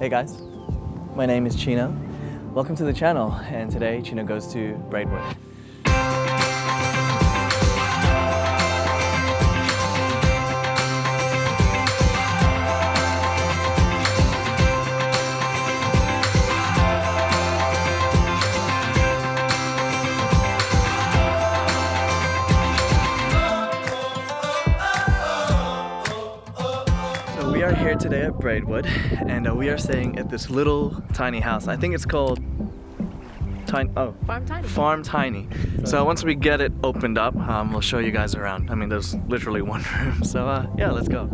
Hey guys, my name is Cheno. Welcome to the channel, and today Cheno goes to Braidwood. We are here today at Braidwood, and we are staying at this little tiny house. I think it's called Farm Tiny. So once we get it opened up, we'll show you guys around. I mean, there's literally one room. So yeah, let's go.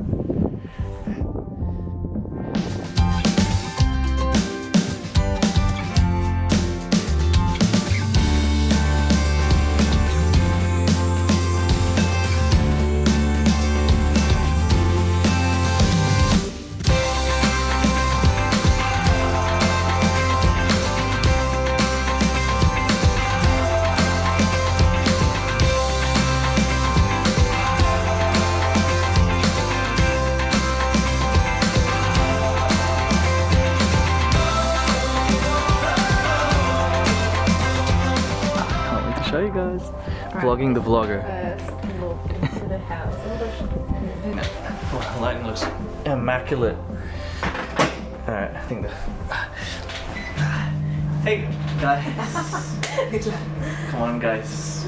Show you guys. Vlogging the vlogger. Look into the house. Oh, the lighting looks immaculate. Alright, I think Hey guys. Come on guys.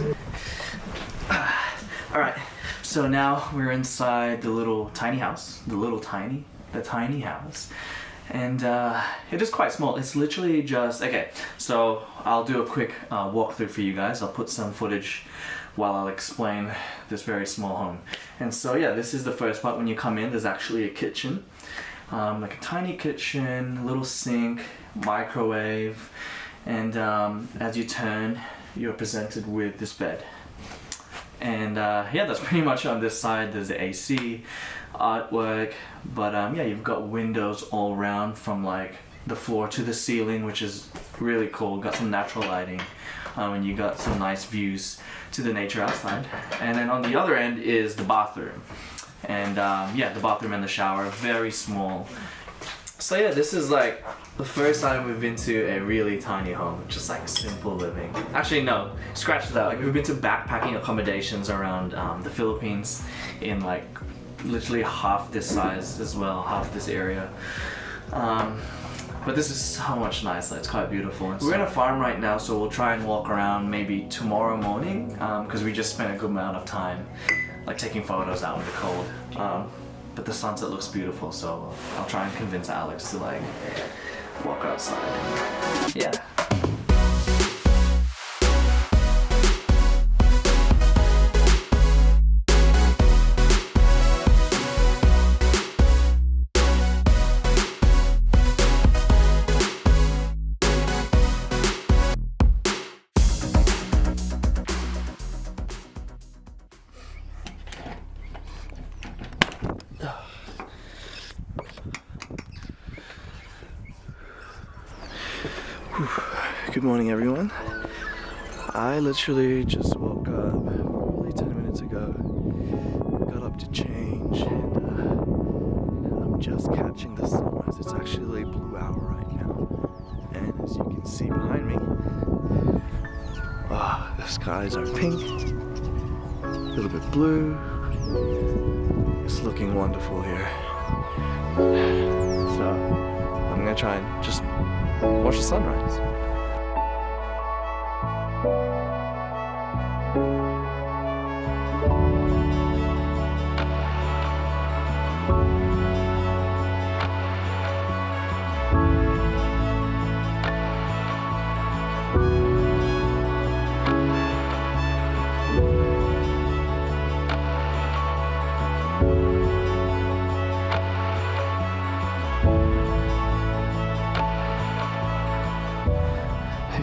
Alright, so now we're inside the tiny house. The tiny house. And it is quite small. It's literally just, okay, so I'll do a quick walkthrough for you guys. I'll put some footage while I'll explain this very small home. And so yeah, this is the first part. When you come in, there's actually a kitchen. Like a tiny kitchen, little sink, microwave, and as you turn, you're presented with this bed. And yeah, that's pretty much on this side. There's the AC, artwork, but yeah, you've got windows all around from like the floor to the ceiling, which is really cool. Got some natural lighting, and you got some nice views to the nature outside. And then on the other end is the bathroom, and yeah, the bathroom and the shower, very small. So yeah, this is like the first time we've been to a really tiny home, just like simple living. Actually no, scratch that, like we've been to backpacking accommodations around the Philippines in like literally half this size as well, half this area. But this is so much nicer, it's quite beautiful. We're in a farm right now, so we'll try and walk around maybe tomorrow morning, because we just spent a good amount of time like taking photos out in the cold. But the sunset looks beautiful, so I'll try and convince Alex to like walk outside. Yeah. Good morning, everyone. I literally just woke up probably 10 minutes ago. Got up to change, and I'm just catching the sunrise. It's actually blue hour right now, and as you can see behind me, the skies are pink, a little bit blue. It's looking wonderful here. So I'm gonna try and just watch the sunrise.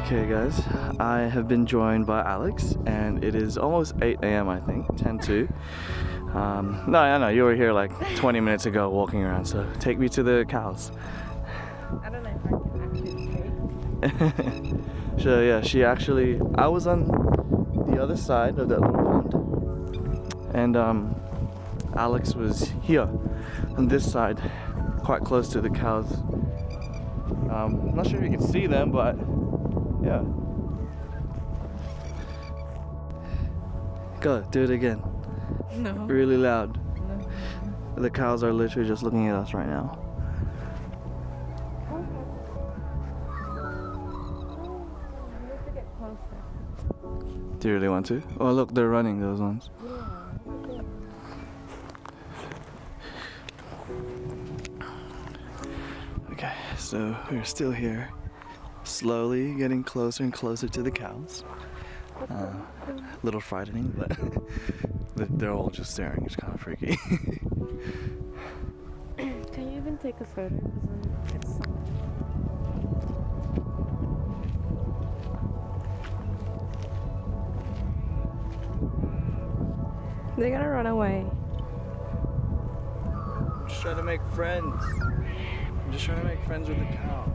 Okay guys, I have been joined by Alex, and it is almost 8 a.m. I think, 10:02. No, I know, you were here like 20 minutes ago walking around, so take me to the cows. I don't know if I can actually see. So yeah, I was on the other side of that little pond, and Alex was here on this side, quite close to the cows. I'm not sure if you can see them, but yeah. Go, do it again. No. Really loud. No. The cows are literally just looking at us right now. You have to get closer. Do you really want to? Oh look, they're running, those ones. Okay, so we're still here, slowly getting closer and closer to the cows. A little frightening, but they're all just staring. It's kind of freaky. Can you even take a photo? It's so... They're gonna run away. I'm just trying to make friends. I'm just trying to make friends with the cow.